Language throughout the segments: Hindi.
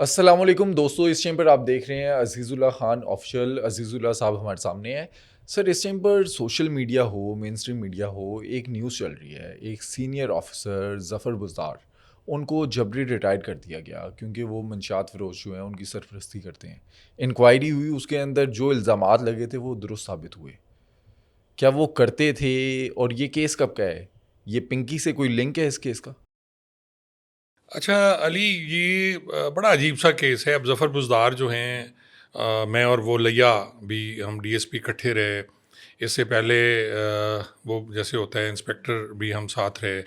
अस्सलामुअलैकुम दोस्तों, इस टाइम पर आप देख रहे हैं अज़ीज़ुल्लाह खान ऑफिशियल। अज़ीज़ुल्लाह साहब हमारे सामने हैं। सर, इस टाइम पर सोशल मीडिया हो, मेन स्ट्रीम मीडिया हो, एक न्यूज़ चल रही है। एक सीनियर ऑफिसर ज़फ़र बुज़दार, उनको जबरी रिटायर्ड कर दिया गया क्योंकि वो मंशियात फ़रोश जो हैं उनकी सरपरस्ती करते हैं। इंक्वायरी हुई, उसके अंदर जो इल्ज़ामात लगे थे वो दुरुस्त साबित हुए। क्या वो करते थे? और ये केस कब का है? ये पिंकी से कोई लिंक है इस केस का? अच्छा अली, ये बड़ा अजीब सा केस है। अब ज़फ़र बुज़दार जो हैं, मैं और वो लैया भी हम डीएसपी इकट्ठे रहे। इससे पहले वो जैसे होता है इंस्पेक्टर भी हम साथ रहे।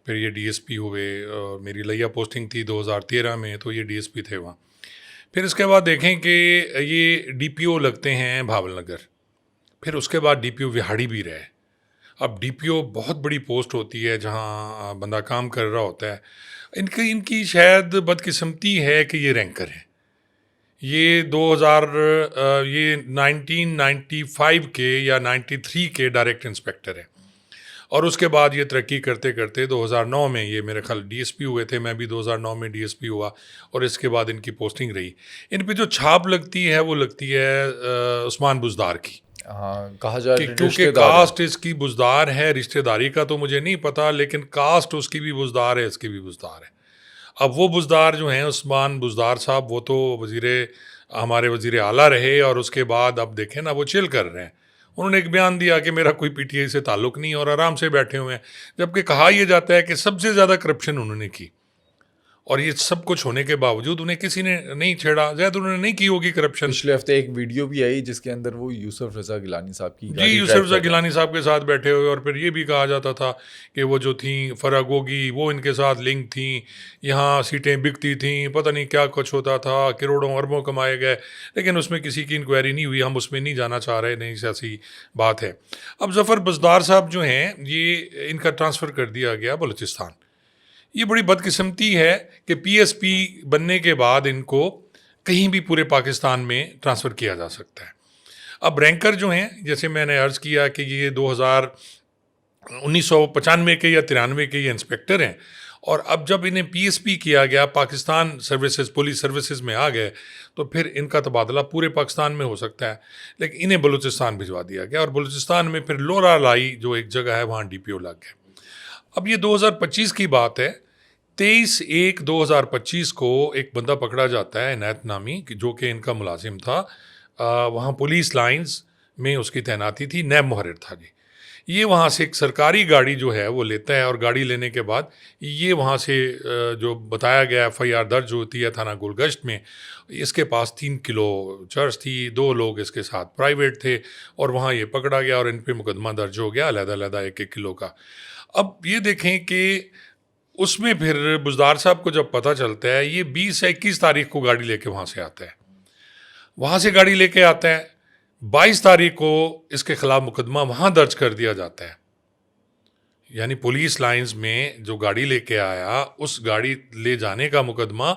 फिर ये डीएसपी हुए और मेरी लैया पोस्टिंग थी 2013 में, तो ये डीएसपी थे वहाँ। फिर इसके बाद देखें कि ये डीपीओ लगते हैं भावल नगर। फिर उसके बाद डीपीओ विहाड़ी भी रहे। अब डीपीओ बहुत बड़ी पोस्ट होती है जहाँ बंदा काम कर रहा होता है। इनकी इनकी शायद बदकिस्मती है कि ये रैंकर है। ये 2000 ये 1995 के या 93 के डायरेक्ट इंस्पेक्टर हैं। और उसके बाद ये तरक्की करते करते 2009 में ये मेरे ख्याल डीएसपी हुए थे। मैं भी 2009 में डीएसपी हुआ और इसके बाद इनकी पोस्टिंग रही। इन पे जो छाप लगती है वो लगती है उस्मान बुज़दार की, हाँ, कहा जा कि रहा है क्योंकि रिश्तेदार हैं। कास्ट इसकी बुज़दार है। रिश्तेदारी का तो मुझे नहीं पता, लेकिन कास्ट उसकी भी बुज़दार है, इसकी भी बुज़दार है। अब वो बुज़दार जो हैं उस्मान बुज़दार साहब, वो तो हमारे वज़ीर आला रहे और उसके बाद अब देखें ना वो चिल कर रहे हैं। उन्होंने एक बयान दिया कि मेरा कोई पीटीआई से ताल्लुक़ नहीं और आराम से बैठे हुए हैं। जबकि कहा यह जाता है कि सबसे ज़्यादा करप्शन उन्होंने की, और ये सब कुछ होने के बावजूद उन्हें किसी ने नहीं छेड़ा। शायद उन्होंने नहीं की होगी करप्शन। पिछले हफ्ते एक वीडियो भी आई जिसके अंदर वो यूसुफ रज़ा गिलानी साहब की जी, गाड़ी यूसुफ ड्राइव रज़ा कर रहे हैं। गिलानी साहब के साथ बैठे हुए, और फिर ये भी कहा जाता था कि वो जो थी फ़रा गोगी, वो इनके साथ लिंक थी। यहाँ सीटें बिकती थीं, पता नहीं क्या कुछ होता था, करोड़ों अरबों कमाए गए। लेकिन उसमें किसी की इंक्वायरी नहीं हुई, हम उसमें नहीं जाना चाह रहे, नहीं ऐसी बात है। अब ज़फ़र बज़दार साहब जो हैं, ये इनका ट्रांसफ़र कर दिया गया बलूचिस्तान। ये बड़ी बदकिस्मती है कि पीएसपी बनने के बाद इनको कहीं भी पूरे पाकिस्तान में ट्रांसफ़र किया जा सकता है। अब रैंकर जो हैं, जैसे मैंने अर्ज़ किया कि ये 1995 के या 93 के ये इंस्पेक्टर हैं। और अब जब इन्हें पीएसपी किया गया, पाकिस्तान सर्विसेज, पुलिस सर्विसेज में आ गए, तो फिर इनका तबादला पूरे पाकिस्तान में हो सकता है। लेकिन इन्हें बलूचिस्तान भिजवा दिया गया और बलूचिस्तान में फिर लोरा लाई जो एक जगह है, वहाँ डीपीओ लग गए। अब ये 2025 की बात है। 23/1/2025 को एक बंदा पकड़ा जाता है, इनायत नामी, जो कि इनका मुलाजिम था। वहाँ पुलिस लाइंस में उसकी तैनाती थी, नैब मुहर्रिर था जी। ये वहाँ से एक सरकारी गाड़ी जो है वो लेता है, और गाड़ी लेने के बाद ये वहाँ से जो बताया गया एफआईआर दर्ज होती है थाना गुलगश्त में। इसके पास 3 किलो चर्च थी, 2 लोग इसके साथ प्राइवेट थे, और वहाँ ये पकड़ा गया और इन पे मुकदमा दर्ज हो गया, अलग-अलग 1-1 किलो का। अब ये देखें कि उसमें फिर बुज़दार साहब को जब पता चलता है, ये 20 या 21 तारीख को गाड़ी लेके वहाँ से आता है। वहाँ से गाड़ी लेके आता है, 22 तारीख को इसके खिलाफ मुकदमा वहाँ दर्ज कर दिया जाता है। यानी पुलिस लाइंस में जो गाड़ी लेके आया, उस गाड़ी ले जाने का मुकदमा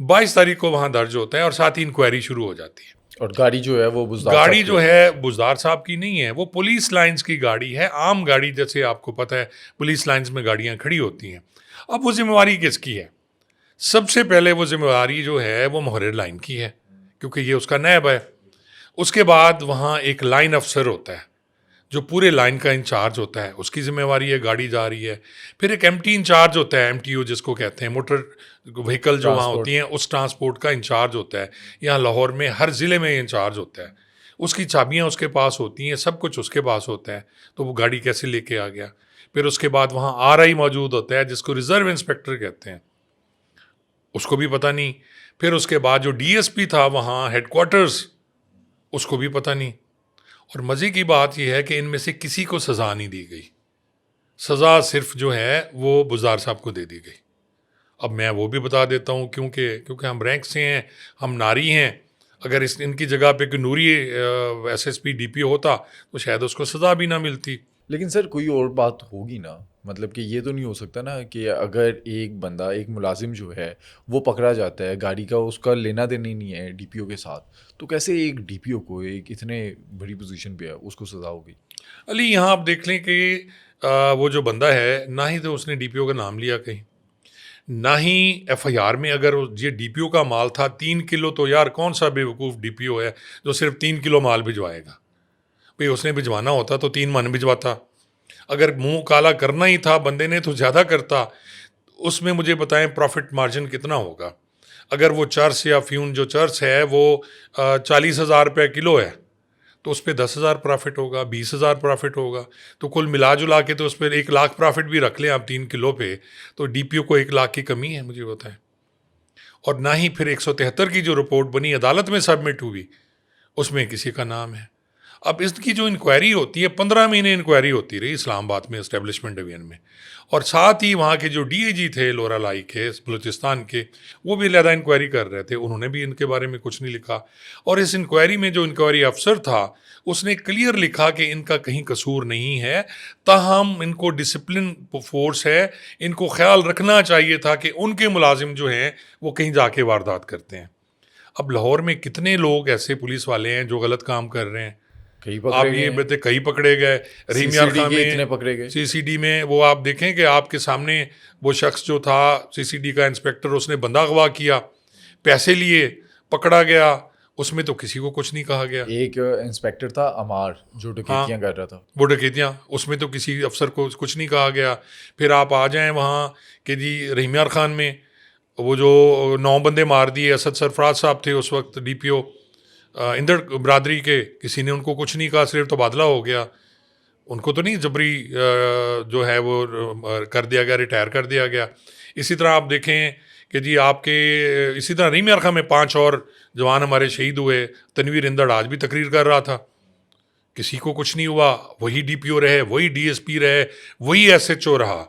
22 तारीख को वहाँ दर्ज होता है, और साथ ही इंक्वायरी शुरू हो जाती है। और गाड़ी जो है वो बुज़दार साहब गाड़ी की जो होती है। है बुज़दार साहब की नहीं है, वो पुलिस लाइंस की गाड़ी है, आम गाड़ी। जैसे आपको पता है पुलिस लाइंस में गाड़ियाँ खड़ी होती हैं। अब वो जिम्मेवारी किसकी है? सबसे पहले वो जिम्मेवारी जो है वो मुहर्रिर लाइन की है, क्योंकि ये उसका नैब है। उसके बाद वहाँ एक लाइन अफसर होता है जो पूरे लाइन का इंचार्ज होता है, उसकी जिम्मेवारी है, गाड़ी जा रही है। फिर एक एमटी इंचार्ज होता है, एमटीओ जिसको कहते हैं, मोटर व्हीकल जो वहाँ ट्रांसपोर्ट। होती हैं उस ट्रांसपोर्ट का इंचार्ज होता है। यहाँ लाहौर में हर ज़िले में इंचार्ज होता है। उसकी चाबियाँ उसके पास होती हैं, सब कुछ उसके पास होता है। तो वो गाड़ी कैसे लेके आ गया? फिर उसके बाद वहाँ आरआई मौजूद होता है, जिसको रिजर्व इंस्पेक्टर कहते हैं, उसको भी पता नहीं। फिर उसके बाद जो डीएसपी था वहाँ हेडक्वार्टर्स, उसको भी पता नहीं। और मज़े की बात यह है कि इनमें से किसी को सज़ा नहीं दी गई। सज़ा सिर्फ जो है वो बुज़दार साहब को दे दी गई। अब मैं वो भी बता देता हूँ, क्योंकि हम रैंक से हैं, हम नारी हैं। अगर इनकी जगह पे कोई नूरी एसएसपी डीपीओ होता तो शायद उसको सज़ा भी ना मिलती। लेकिन सर, कोई और बात होगी ना। मतलब कि ये तो नहीं हो सकता ना कि अगर एक बंदा, एक मुलाजिम जो है वो पकड़ा जाता है, गाड़ी का उसका लेना देना ही नहीं है डीपीओ के साथ, तो कैसे एक डीपीओ को, एक इतने बड़ी पोजीशन पे है, उसको सज़ा होगी? अली, यहाँ आप देख लें कि वो जो बंदा है, ना ही तो उसने डीपीओ का नाम लिया कहीं, ना ही एफआईआर में अगर ये डीपीओ का माल था 3 किलो, तो यार कौन सा बेवकूफ़ डीपीओ है जो सिर्फ 3 किलो माल भिजवाएगा। भाई उसने भिजवाना होता तो 3 मन भिजवाता। अगर मुंह काला करना ही था बंदे ने तो ज़्यादा करता। उसमें मुझे बताएं प्रॉफिट मार्जिन कितना होगा। अगर वो चर्च या फ्यून जो चर्च है वो 40,000 रुपये किलो है, तो उस पर 10,000 प्रॉफिट होगा, 20,000 प्रॉफिट होगा। तो कुल मिला जुला के तो उस पर 1 लाख प्रॉफिट भी रख लें आप 3 किलो पे, तो डीपीओ को 1 लाख की कमी है, मुझे बताएं। और ना ही फिर 173 की जो रिपोर्ट बनी अदालत में सबमिट हुई उसमें किसी का नाम है। अब इसकी जो इंक्वायरी होती है 15 महीने इंक्वायरी होती रही इस्लामाबाद में एस्टेब्लिशमेंट डिवीजन में, और साथ ही वहाँ के जो डीएजी थे लोरा लाई के बलूचिस्तान के, वो भी अलहदा इंक्वायरी कर रहे थे, उन्होंने भी इनके बारे में कुछ नहीं लिखा। और इस इंक्वायरी में जो इंक्वायरी अफसर था उसने क्लियर लिखा कि इनका कहीं कसूर नहीं है, ताहम इनको डिसिप्लिन फोर्स है, इनको ख्याल रखना चाहिए था कि उनके मुलाजिम जो हैं वो कहीं जाके वारदात करते हैं। अब लाहौर में कितने लोग ऐसे पुलिस वाले हैं जो गलत काम कर रहे हैं। कई आप पकड़े ये गए, बता, कई पकड़े गए। रहीम यार सीसीडी खान के इतने में पकड़े गए। सीसीडी में वो आप देखें कि आपके सामने वो शख्स जो था सीसीडी का इंस्पेक्टर, उसने बंदा अगवा किया, पैसे लिए, पकड़ा गया, उसमें तो किसी को कुछ नहीं कहा गया। एक इंस्पेक्टर था अमार जो डकैतियां कर रहा था, वो डकैतियाँ, उसमें तो किसी अफसर को कुछ नहीं कहा गया। फिर आप आ जाएं वहाँ कि जी रहीम यार खान में वो जो 9 बंदे मार दिए, असद सरफराज साहब थे उस वक्त डीपीओ इंदड़ बरादरी के, किसी ने उनको कुछ नहीं कहा, सिर्फ तबादला हो गया। उनको तो नहीं जबरी जो है वो कर दिया गया, रिटायर कर दिया गया। इसी तरह आप देखें कि जी आपके इसी तरह रहीम यार खान में 5 और जवान हमारे शहीद हुए। तनवीर इंदड़ आज भी तकरीर कर रहा था, किसी को कुछ नहीं हुआ। वही डीपीओ रहे, वही डीएसपी रहे, वही एसएचओ रहा।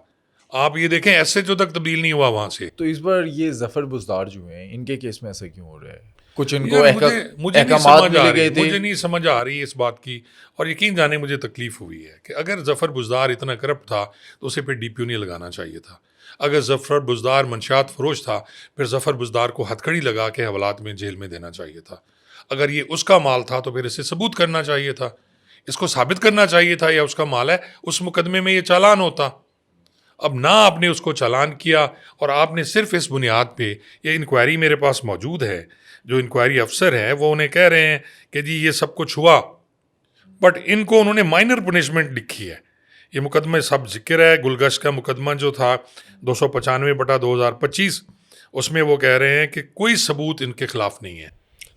आप ये देखें एसएचओ तक तब्दील नहीं हुआ वहाँ से। तो इस बार ये जफर बुजदार जो हैं इनके केस में ऐसा क्यों हो रहा है? कुछ इनको यार मुझे नहीं अहकामात समझ आ मिले रही, गए थे। मुझे नहीं समझ आ रही इस बात की। और यकीन जाने मुझे तकलीफ हुई है कि अगर जफ़र बुज़दार इतना करप्ट था तो उसे फिर डीपीओ नहीं लगाना चाहिए था। अगर जफ़र बुज़दार मंशियात फरोश था फिर जफ़र बुज़दार को हथकड़ी लगा के हवालात में जेल में देना चाहिए था। अगर ये उसका माल था तो फिर इसे सबूत करना चाहिए था, इसको साबित करना चाहिए था या उसका माल है, उस मुकदमे में ये चालान होता। अब ना आपने उसको चालान किया और आपने सिर्फ इस बुनियाद पे, ये इंक्वायरी मेरे पास मौजूद है, जो इंक्वायरी अफसर हैं वो उन्हें कह रहे हैं कि जी ये सब कुछ हुआ, बट इनको उन्होंने माइनर पनिशमेंट लिखी है। ये मुकदमा सब जिक्र है, गुलगश्त का मुकदमा जो था 295/2025, उसमें वो कह रहे हैं कि कोई सबूत इनके खिलाफ नहीं है।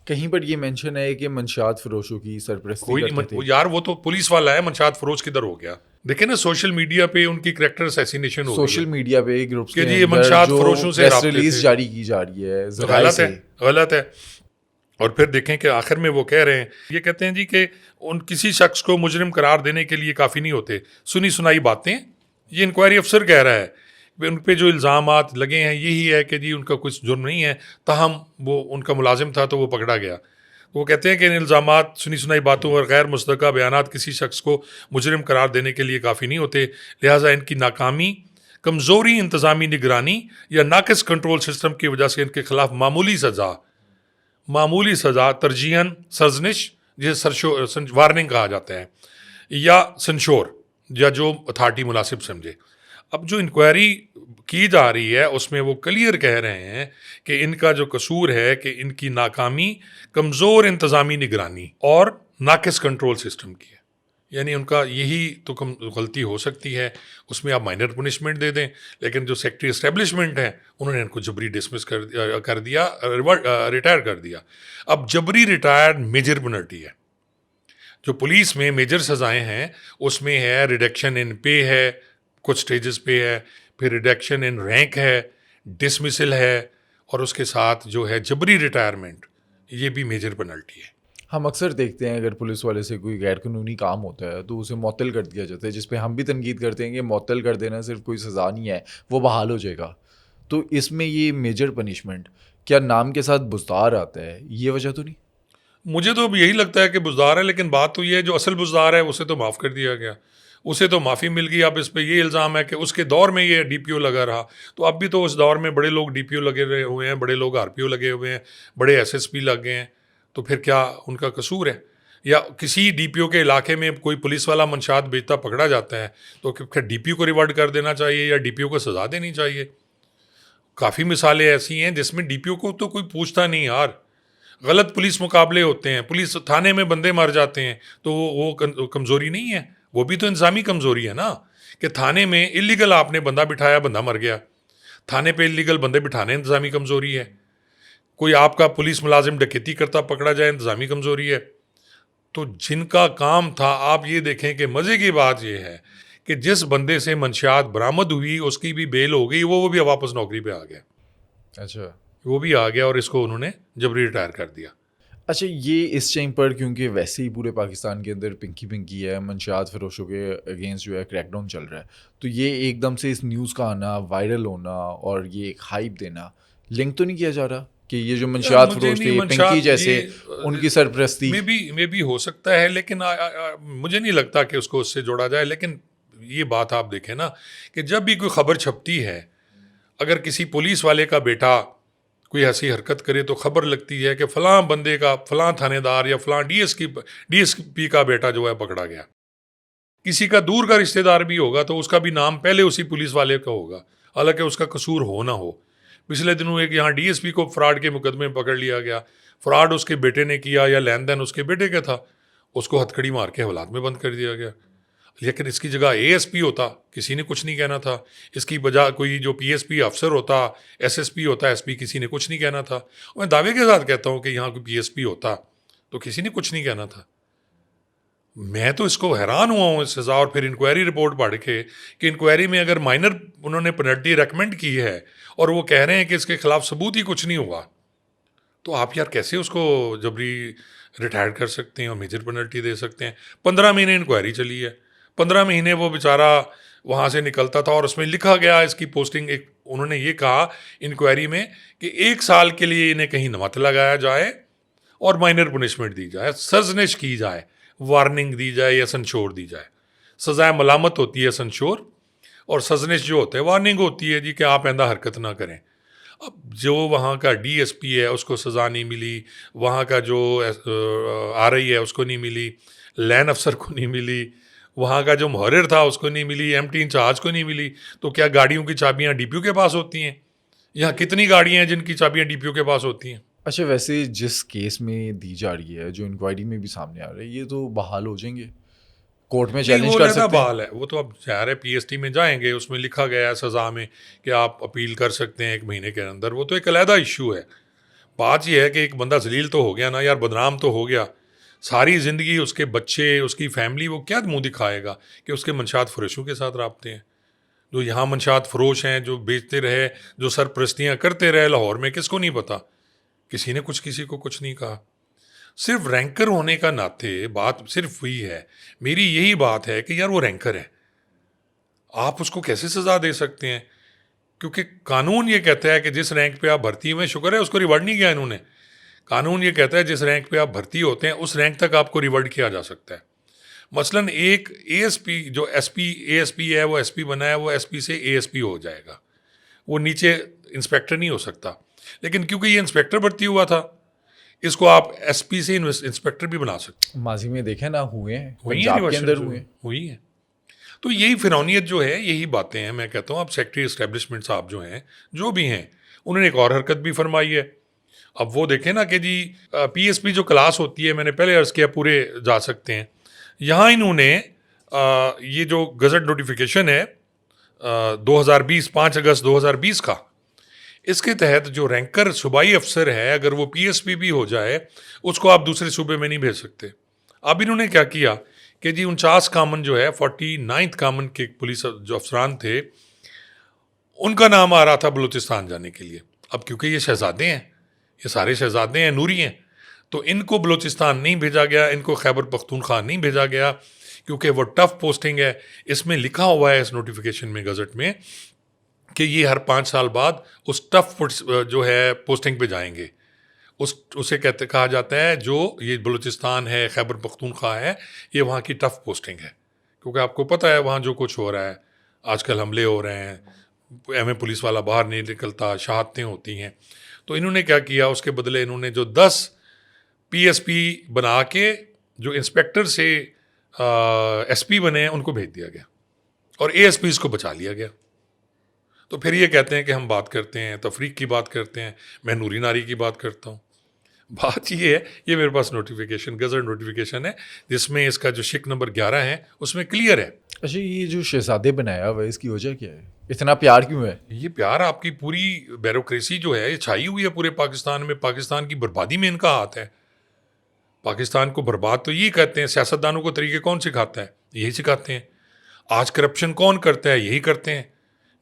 कहीं पर ये मेंशन है कि मंशियात फरोशों की सरपरस्ती कोई करते थे। यार वो तो पुलिस वाला है, मंशात फरोज किधर हो गया। देखे ना सोशल मीडिया पे उनकी करैक्टर असैसिनेशन हो रही सोशल है मीडिया पे ग्रुप्स कि के जी ये अंदर मंशात जो फरोशों से प्रेस राब्ते रिलीज थे। जारी की जा रही है तो ज़राए गलत से। है, गलत है। और फिर देखें कि आखिर में वो कह रहे हैं, ये कहते हैं जी कि उन किसी शख्स को मुजरिम करार देने के लिए काफ़ी नहीं होते सुनी सुनाई बातें। ये इंक्वायरी अफसर कह रहा है कि उन पे जो इल्ज़ामात लगे हैं यही है कि जी उनका कुछ जुर्म नहीं है, ताहम वो उनका मुलाजिम था तो वो पकड़ा गया। वो कहते हैं कि इन इल्ज़ामात, सुनी सुनाई बातों और गैर मुस्तका बयानात किसी शख्स को मुजरिम करार देने के लिए काफ़ी नहीं होते, लिहाजा इनकी नाकामी, कमज़ोरी इंतज़ामी निगरानी या नाकिस कंट्रोल सिस्टम की वजह से इनके खिलाफ मामूली सज़ा तरजीहन सर्जनिश, जिसे वार्निंग कहा जाता है, या संशोर, या जो अथॉरिटी मुनासिब समझे। अब जो इंक्वायरी की जा रही है उसमें वो क्लियर कह रहे हैं कि इनका जो कसूर है कि इनकी नाकामी कमज़ोर इंतज़ामी निगरानी और नाकिस कंट्रोल सिस्टम की है। यानी उनका यही तो गलती हो सकती है, उसमें आप माइनर पनिशमेंट दे दें। लेकिन जो सेक्रेटरी इस्टेब्लिशमेंट है उन्होंने इनको जबरी डिसमिस कर दिया, रिटायर कर दिया। अब जबरी रिटायर्ड मेजर पेनल्टी है। जो पुलिस में मेजर सज़ाएँ हैं उसमें है रिडक्शन इन पे है, कुछ स्टेजेस पे है, फिर रिडक्शन इन रैंक है, डिसमिसल है, और उसके साथ जो है जबरी रिटायरमेंट, ये भी मेजर पेनल्टी है। हम अक्सर देखते हैं अगर पुलिस वाले से कोई गैर कानूनी काम होता है तो उसे मुअत्तल कर दिया जाता है, जिस पे हम भी तनकीद करते हैं कि मुअत्तल कर देना सिर्फ कोई सज़ा नहीं है, वो बहाल हो जाएगा। तो इसमें ये मेजर पनिशमेंट क्या नाम के साथ बुज़दार आता है, ये वजह तो नहीं? मुझे तो अब यही लगता है कि बुज़दार है, लेकिन बात तो ये है जो असल बुज़दार है उसे तो माफ़ कर दिया गया, उसे तो माफ़ी मिल गई। अब इस पर ये इल्ज़ाम है कि उसके दौर में ये डीपीओ लगा रहा, तो अब भी तो उस दौर में बड़े लोग डीपीओ लगे रहे हुए हैं, बड़े लोग आरपीओ लगे हुए हैं, बड़े एसएसपी लग गए हैं, तो फिर क्या उनका कसूर है? या किसी डीपीओ के इलाके में कोई पुलिस वाला मंशात बेचता पकड़ा जाता है तो क्या डीपीओ को रिवार्ड कर देना चाहिए या डीपीओ को सज़ा देनी चाहिए? काफ़ी मिसालें ऐसी हैं जिसमें डीपीओ को तो कोई पूछता नहीं यार। गलत पुलिस मुकाबले होते हैं, पुलिस थाने में बंदे मर जाते हैं, तो वो कमज़ोरी नहीं है, वो भी तो इंतज़ामी कमज़ोरी है ना। कि थाने में इलीगल आपने बंदा बिठाया, बंदा मर गया। थाने पे इलीगल बंदे बिठाने इंतज़ामी कमज़ोरी है। कोई आपका पुलिस मुलाजिम डकैती करता पकड़ा जाए, इंतज़ामी कमज़ोरी है। तो जिनका काम था, आप ये देखें कि मज़े की बात ये है कि जिस बंदे से मंशियात बरामद हुई उसकी भी बेल हो गई, वो भी वापस नौकरी पे आ गया। अच्छा। वो भी आ गया और इसको उन्होंने जबरी रिटायर कर दिया। अच्छा, ये इस टाइम पर क्योंकि वैसे ही पूरे पाकिस्तान के अंदर पिंकी पिंकी है, मंशियात फरोशों के अगेंस्ट जो है क्रैकडाउन चल रहा है, तो ये एकदम से इस न्यूज़ का आना, वायरल होना और ये एक हाइप देना, लिंक तो नहीं किया जा रहा कि ये जो मंशियात मुझे फरोश नहीं थे, मंशात पिंकी जैसे, ये उनकी सरपरस्ती? मे बी हो सकता है, लेकिन मुझे नहीं लगता कि उसको उससे जोड़ा जाए। लेकिन ये बात आप देखें ना कि जब भी कोई खबर छपती है, अगर किसी पुलिस वाले का बेटा कोई ऐसी हरकत करे तो खबर लगती है कि फलां बंदे का, फलां थानेदार या फलां डीएसपी का बेटा जो है पकड़ा गया। किसी का दूर का रिश्तेदार भी होगा तो उसका भी नाम पहले उसी पुलिस वाले का होगा, हालांकि उसका कसूर हो ना हो। पिछले दिनों एक यहाँ डीएसपी को फ्रॉड के मुकदमे में पकड़ लिया गया। फ्रॉड उसके बेटे ने किया या लेन देन उसके बेटे का था, उसको हथकड़ी मार के हवालात में बंद कर दिया गया। लेकिन इसकी जगह एएसपी होता, किसी ने कुछ नहीं कहना था। इसकी बजाय कोई जो पीएसपी अफसर होता, एसएसपी होता, एसपी, किसी ने कुछ नहीं कहना था। मैं दावे के साथ कहता हूँ कि यहाँ कोई पीएसपी होता तो किसी ने कुछ नहीं कहना था। मैं तो इसको हैरान हुआ हूँ इस सज़ा और फिर इंक्वायरी रिपोर्ट पढ़ के कि इंक्वायरी में अगर माइनर उन्होंने पेनल्टी रेकमेंड की है और वो कह रहे हैं कि इसके खिलाफ सबूत ही कुछ नहीं हुआ, तो आप यार कैसे उसको जबरी रिटायर कर सकते हैं और मेजर पेनल्टी दे सकते हैं। 15 महीने इंक्वायरी चली है, 15 महीने वो बेचारा वहाँ से निकलता था और उसमें लिखा गया इसकी पोस्टिंग, एक उन्होंने ये कहा इंक्वायरी में कि 1 साल के लिए इन्हें कहीं नमत लगाया जाए और माइनर पनिशमेंट दी जाए, सर्जनिश की जाए, वार्निंग दी जाए या संशोर दी जाए। सज़ाए मलामत होती है संशोर, और सजनिश जो होता है वार्निंग होती है जी कि आप ऐसा हरकत ना करें। अब जो वहाँ का डीएसपी है उसको सज़ा नहीं मिली, वहाँ का जो आरआई है उसको नहीं मिली, लैन अफसर को नहीं मिली, वहाँ का जो मुहर्रिर था उसको नहीं मिली, एमटी इंचार्ज को नहीं मिली, तो क्या गाड़ियों की चाबियाँ डीपीओ के पास होती हैं? यहाँ कितनी गाड़ियाँ हैं जिनकी चाबियाँ डीपीओ के पास होती हैं? अच्छा, वैसे जिस केस में दी जा रही है, जो इंक्वायरी में भी सामने आ रहा है, ये तो बहाल हो जाएंगे, कोर्ट में नहीं, चैलेंज वो कर लहदा सकते हैं? बहाल है, वो तो अब जा रहे पीएसटी में जाएंगे, उसमें लिखा गया है सज़ा में कि आप अपील कर सकते हैं 1 महीने के अंदर। वो तो एक अलहदा इशू है। बात यह है कि एक बंदा जलील तो हो गया ना यार, बदनाम तो हो गया। सारी ज़िंदगी उसके बच्चे, उसकी फैमिली, वो क्या मुंह दिखाएगा कि उसके मंशात फरोशों के साथ राब्ते हैं। जो यहाँ मंशात फरोश हैं, जो बेचते रहे, जो सरपरस्तियाँ करते रहे लाहौर में, किसको नहीं पता? किसी ने कुछ किसी को कुछ नहीं कहा। सिर्फ रैंकर होने का नाते बात सिर्फ वही है। मेरी यही बात है कि यार वो रैंकर है, आप उसको कैसे सज़ा दे सकते हैं? क्योंकि कानून ये कहता है कि जिस रैंक पे आप भर्ती हुए, शुक्र है उसको रिवर्ड नहीं किया इन्होंने। कानून ये कहता है जिस रैंक पे आप भर्ती होते हैं उस रैंक तक आपको रिवर्ड किया जा सकता है। मसलन एक एएसपी, जो एसपी एएसपी है, वो एसपी बना है, वो एसपी से एएसपी हो जाएगा, वो नीचे इंस्पेक्टर नहीं हो सकता। लेकिन क्योंकि ये इंस्पेक्टर भर्ती हुआ था, इसको आप एसपी से इंस्पेक्टर भी बना सकते हैं। माजी में देखे ना, हुए हैं, वही है पंजाब के रिवर्सल अंदर जो हुए हैं। हुई है। तो यही फिरौनियत जो है, यही बातें हैं। मैं कहता हूँ अब सेक्रेटरी इस्टेब्लिशमेंट साहब जो हैं, जो भी हैं, उन्होंने एक और हरकत भी फरमाई है। अब वो देखें ना कि जी पीएसपी जो क्लास होती है, मैंने पहले अर्ज़ किया, पूरे जा सकते हैं। यहाँ इन्होंने ये जो गज़ट नोटिफिकेशन है 2020, 5 अगस्त 2020 का, इसके तहत जो रैंकर सूबाई अफसर है, अगर वो पीएसपी भी हो जाए, उसको आप दूसरे सूबे में नहीं भेज सकते। अब इन्होंने क्या किया कि जी 49 कामन जो है, 49th कामन के पुलिस जो अफसरान थे, उनका नाम आ रहा था बलूचिस्तान जाने के लिए। अब क्योंकि ये शहजादे हैं, ये सारे शहजादे हैं, नूरी हैं, तो इनको बलूचिस्तान नहीं भेजा गया, इनको खैबर पख्तूनख्वा नहीं भेजा गया, क्योंकि वो टफ़ पोस्टिंग है। इसमें लिखा हुआ है इस नोटिफिकेशन में, गज़ट में, कि ये हर 5 साल बाद उस टफ़ जो है पोस्टिंग पे जाएंगे। उसे कहा जाता है, जो ये बलूचिस्तान है, खैबर पख्तूनख्वा है, ये वहाँ की टफ़ पोस्टिंग है। क्योंकि आपको पता है वहाँ जो कुछ हो रहा है, आजकल हमले हो रहे हैं, एमए पुलिस वाला बाहर नहीं निकलता, शहादतें होती हैं। तो इन्होंने क्या किया, उसके बदले इन्होंने जो 10 पीएसपी बना के जो इंस्पेक्टर से एसपी बने हैं, उनको भेज दिया गया और एएसपीज़ को बचा लिया गया। तो फिर ये कहते हैं कि हम बात करते हैं, तफरीक की बात करते हैं, मैं नूरी नारी की बात करता हूँ। बात ये है, ये मेरे पास नोटिफिकेशन, गज़ट नोटिफिकेशन है, जिसमें इसका जो शिक नंबर 11 है उसमें क्लियर है। अच्छा, ये जो शहजादे बनाया हुआ है, इसकी वजह क्या है? इतना प्यार क्यों है? ये प्यार, आपकी पूरी ब्यूरोक्रेसी जो है ये छाई हुई है पूरे पाकिस्तान में, पाकिस्तान की बर्बादी में इनका हाथ है। पाकिस्तान को बर्बाद तो यही कहते हैं, सियासतदानों को तरीके कौन सिखाता है? यही सिखाते हैं। आज करप्शन कौन करता है? यही करते हैं।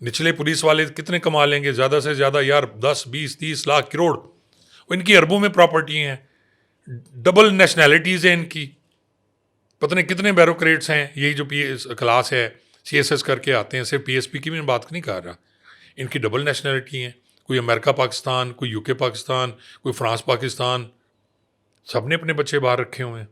निचले पुलिस वाले कितने कमा लेंगे ज़्यादा से ज़्यादा यार, 10 20 30 लाख करोड़, वो इनकी अरबों में प्रॉपर्टी हैं, डबल नेशनैलिटीज़ हैं इनकी, पता नहीं कितने ब्यूरोक्रेट्स हैं। यही जो पी क्लास है, CSS करके आते हैं, सिर्फ PSP की मैं बात नहीं कर रहा, इनकी डबल नेशनैलिटी हैं। कोई अमेरिका पाकिस्तान, कोई UK पाकिस्तान, कोई फ्रांस पाकिस्तान, सब ने अपने बच्चे बाहर रखे हुए हैं।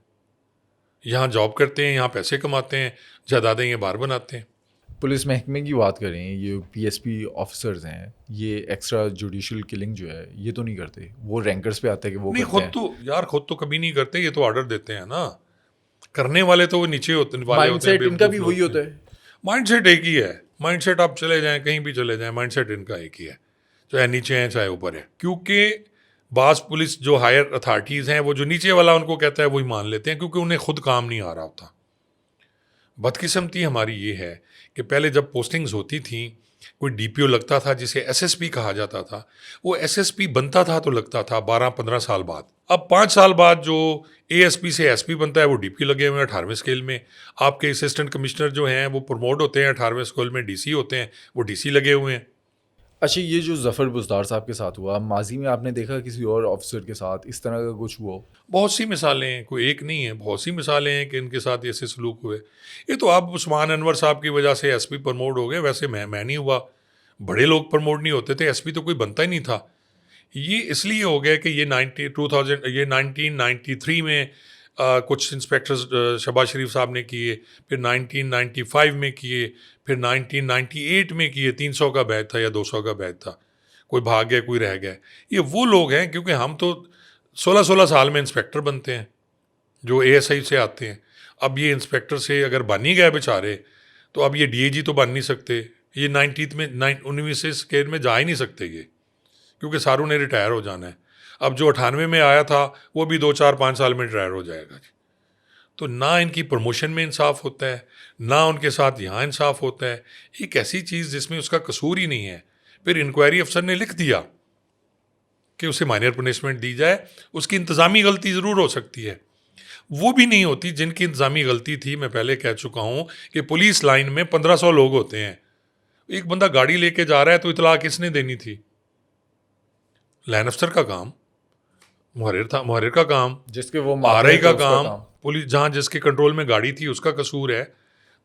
यहाँ जॉब करते हैं, यहाँ पैसे कमाते हैं, जायदादें ये बाहर बनाते हैं। पुलिस महकमे की बात करें, ये PSP ऑफिसर्स हैं, ये एक्स्ट्रा जुडिशल किलिंग जो है ये तो नहीं करते? वो रैंकर्स पे आता है कि वो नहीं, करते खुद हैं। तो यार, खुद तो कभी नहीं करते, ये तो ऑर्डर देते हैं ना। करने वाले तो वो नीचे होते वाले होते हैं, माइंडसेट इनका भी बेवकूफ वही लोग होता हैं। है। माइंडसेट एक ही है। माइंडसेट आप चले जाएं, कहीं भी चले जाएं, माइंडसेट इनका एक ही है, चाहे नीचे हैं चाहे ऊपर है। क्योंकि बास पुलिस जो हायर अथॉरिटीज़ हैं, वो जो नीचे वाला उनको कहता है वही मान लेते हैं, क्योंकि उन्हें खुद काम नहीं आ रहा होता। बदकिस्मती हमारी ये है कि पहले जब पोस्टिंग्स होती थी, कोई DPO लगता था जिसे SSP कहा जाता था, वो SSP बनता था तो लगता था 12-15 साल बाद। अब 5 साल बाद जो ASP से SP बनता है वो DP लगे हुए हैं 18वें स्केल में। आपके असिस्टेंट कमिश्नर जो हैं वो प्रमोट होते हैं 18वें स्केल में, DC होते हैं, वो DC लगे हुए हैं। अच्छा, ये जो ज़फ़र बुज़दार साहब के साथ हुआ, माजी में आपने देखा किसी और ऑफिसर के साथ इस तरह का कुछ हुआ? बहुत सी मिसालें हैं, कोई एक नहीं है, बहुत सी मिसालें हैं कि इनके साथ ऐसे सलूक हुए। ये तो अब उस्मान अनवर साहब की वजह से SP प्रमोट हो गए, वैसे मैं नहीं हुआ। बड़े लोग प्रमोट नहीं होते थे, SP तो कोई बनता ही नहीं था। ये इसलिए हो गया कि ये 1993 में कुछ इंस्पेक्टर्स शहबाज शरीफ साहब ने किए, फिर 1995 में किए, फिर 1998 में किए। 300 का बैच था या 200 का बैच था, कोई भाग गया, कोई रह गया। ये वो लोग हैं, क्योंकि हम तो 16-16 साल में इंस्पेक्टर बनते हैं जो ASI से आते हैं। अब ये इंस्पेक्टर से अगर बन ही गए बेचारे, तो अब ये DAG तो बन नहीं सकते। ये 19वीं स्केल में जा ही नहीं सकते ये, क्योंकि सारों ने रिटायर हो जाना है। अब जो 98 में आया था वो भी 2-4-5 साल में रिटायर हो जाएगा। तो ना इनकी प्रमोशन में इंसाफ होता है, ना उनके साथ यहाँ इंसाफ होता है। एक ऐसी चीज़ जिसमें उसका कसूर ही नहीं है, फिर इंक्वायरी अफसर ने लिख दिया कि उसे माइनर पनिशमेंट दी जाए। उसकी इंतज़ामी गलती ज़रूर हो सकती है, वो भी नहीं होती जिनकी इंतज़ामी गलती थी। मैं पहले कह चुका हूँ कि पुलिस लाइन में 1500 लोग होते हैं। एक बंदा गाड़ी लेके जा रहा है तो इतला किसने देनी थी? लाइन अफसर का काम, मुहर्रिर का काम, जिसके वो RI का उसका काम, पुलिस जहाँ जिसके कंट्रोल में गाड़ी थी उसका कसूर है।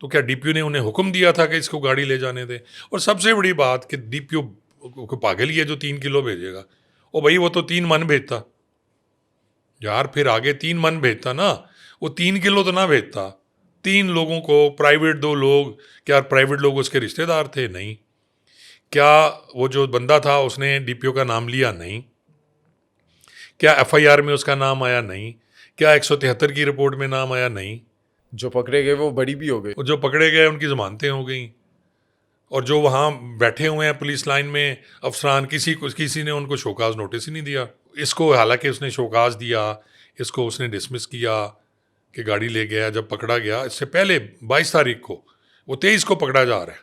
तो क्या DPO ने उन्हें हुक्म दिया था कि इसको गाड़ी ले जाने दें? और सबसे बड़ी बात कि DPO को पागल ही है जो 3 किलो भेजेगा। ओ भाई, वो तो 3 मन भेजता यार, फिर आगे 3 मन भेजता ना, वो 3 किलो तो ना भेजता। 3 लोगों को, प्राइवेट 2 लोग, क्या प्राइवेट लोग उसके रिश्तेदार थे? नहीं। क्या वो जो बंदा था उसने DPO का नाम लिया? नहीं। क्या FIR में उसका नाम आया? नहीं। क्या 173 की रिपोर्ट में नाम आया? नहीं। जो पकड़े गए वो बड़ी भी हो गए। और जो पकड़े गए उनकी ज़मानतें हो गई। और जो वहाँ बैठे हुए हैं पुलिस लाइन में अफसरान, किसी ने उनको शोकाज नोटिस ही नहीं दिया। इसको हालांकि उसने शोकाज दिया, इसको उसने डिसमिस किया कि गाड़ी ले गया। जब पकड़ा गया, इससे पहले 22 तारीख को, वो 23 को पकड़ा जा रहा है।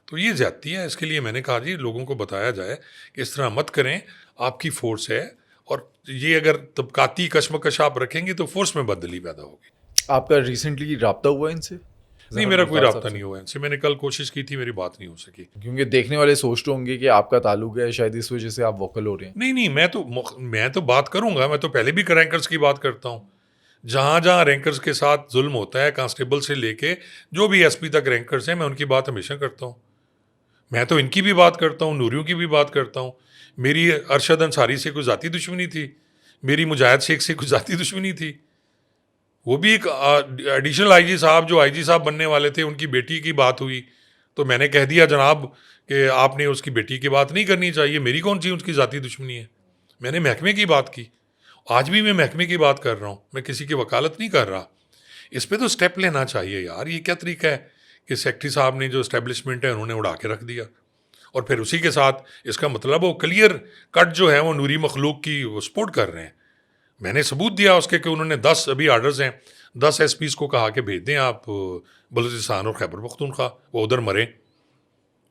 तो ये ज्यादती है। इसके लिए मैंने कहा जी लोगों को बताया जाए कि इस तरह मत करें, आपकी फोर्स है, और ये अगर तबकाती कशमकश आप रखेंगे तो फोर्स में बदली पैदा होगी। आपका रिसेंटली रब्ता हुआ इनसे? नहीं, मेरा कोई रब्ता नहीं हुआ इनसे। मैंने कल कोशिश की थी, मेरी बात नहीं हो सकी। क्योंकि देखने वाले सोचते होंगे कि आपका ताल्लुक है, शायद इस वजह से आप वोकल हो रहे हैं। नहीं, मैं तो बात करूंगा। मैं तो पहले भी रैंकर्स की बात करता हूँ। जहाँ जहाँ रैंकर्स के साथ जुल्म होता है, कांस्टेबल से लेके जो भी SP तक रैंकर्स हैं, मैं उनकी बात हमेशा करता हूँ। मैं तो इनकी भी बात करता हूँ, नूरियों की भी बात करता हूँ। मेरी अरशद अंसारी से कोई ज़ाती दुश्मनी थी, मेरी मुजाहिद शेख से कोई ज़ाती दुश्मनी थी। वो भी एक एडिशनल IG साहब, जो IG साहब बनने वाले थे, उनकी बेटी की बात हुई तो मैंने कह दिया जनाब कि आपने उसकी बेटी की बात नहीं करनी चाहिए, मेरी कौन सी उसकी ज़ाती दुश्मनी है। मैंने महकमे की बात की, आज भी मैं महकमे की बात कर रहा हूँ, मैं किसी की वकालत नहीं कर रहा। इस पर तो स्टेप लेना चाहिए यार। ये क्या तरीका है कि सेक्रेटरी साहब ने जो इस्टेब्लिशमेंट है उन्होंने उड़ा के रख दिया। और फिर उसी के साथ इसका मतलब वो क्लियर कट जो है वो नूरी मखलूक की वो सपोर्ट कर रहे हैं। मैंने सबूत दिया उसके कि उन्होंने 10 अभी आर्डर्स हैं, 10 एसपीज़ को कहा कि भेज दें आप बलूचिस्तान और खैबर पख्तूनख्वा, वो उधर मरें।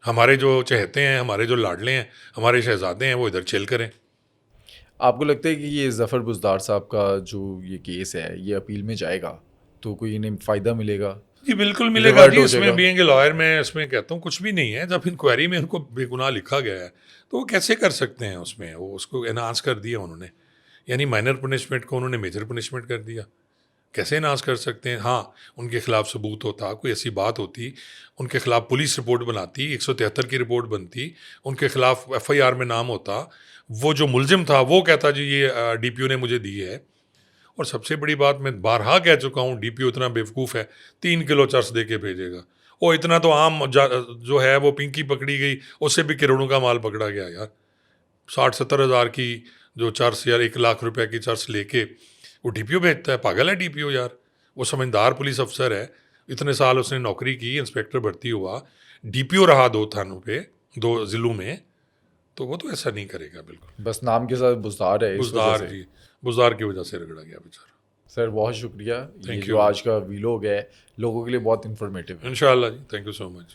हमारे जो चहेते हैं, हमारे जो लाडले हैं, हमारे शहजादे हैं, वो इधर चिल करें। आपको लगता है कि ये ज़फ़र बुज़दार साहब का जो ये केस है ये अपील में जाएगा तो कोई इन्हें फ़ायदा मिलेगा, जी बिल्कुल मिलेगा रिवर्ट जी। हो इसमें जाएगा? बीइंग ए लॉयर मैं इसमें कहता हूँ कुछ भी नहीं है। जब इंक्वायरी में उनको बेगुनाह लिखा गया है तो वो कैसे कर सकते हैं, उसमें वो उसको एनहांस कर दिया उन्होंने, यानी माइनर पनिशमेंट को उन्होंने मेजर पनिशमेंट कर दिया। कैसे एनहांस कर सकते हैं? हाँ, उनके खिलाफ सबूत होता, कोई ऐसी बात होती, उनके खिलाफ पुलिस रिपोर्ट बनाती, 173 की रिपोर्ट बनती, उनके खिलाफ एफआईआर में नाम होता, वो जो मुलजिम था वो कहता जी ये डीपीओ ने मुझे दी है। और सबसे बड़ी बात मैं बारहा कह चुका हूँ, डीपीओ इतना बेवकूफ़ है, 3 किलो चर्स दे के भेजेगा। वो इतना तो आम जो है वो पिंकी पकड़ी गई, उससे भी करोड़ों का माल पकड़ा गया यार। 60-70 हज़ार की जो चर्स यार, 1 लाख रुपए की चर्स लेके वो डीपीओ भेजता है। पागल है डीपीओ यार। वो समझदार पुलिस अफसर है, इतने साल उसने नौकरी की, इंस्पेक्टर भर्ती हुआ, डीपीओ रहा 2 थानों पे, 2 ज़िलों में, तो वो तो ऐसा नहीं करेगा बिल्कुल। बस नाम के साथ बुज़दार है इस वजह बुज़दार से। जी, बुज़दार की वजह से रगड़ा गया बेचारा। सर बहुत शुक्रिया, ये थैंक जो यू। आज का वीलॉग है लोगों के लिए बहुत इन्फॉर्मेटिव है। इंशाल्लाह जी, थैंक यू सो मच।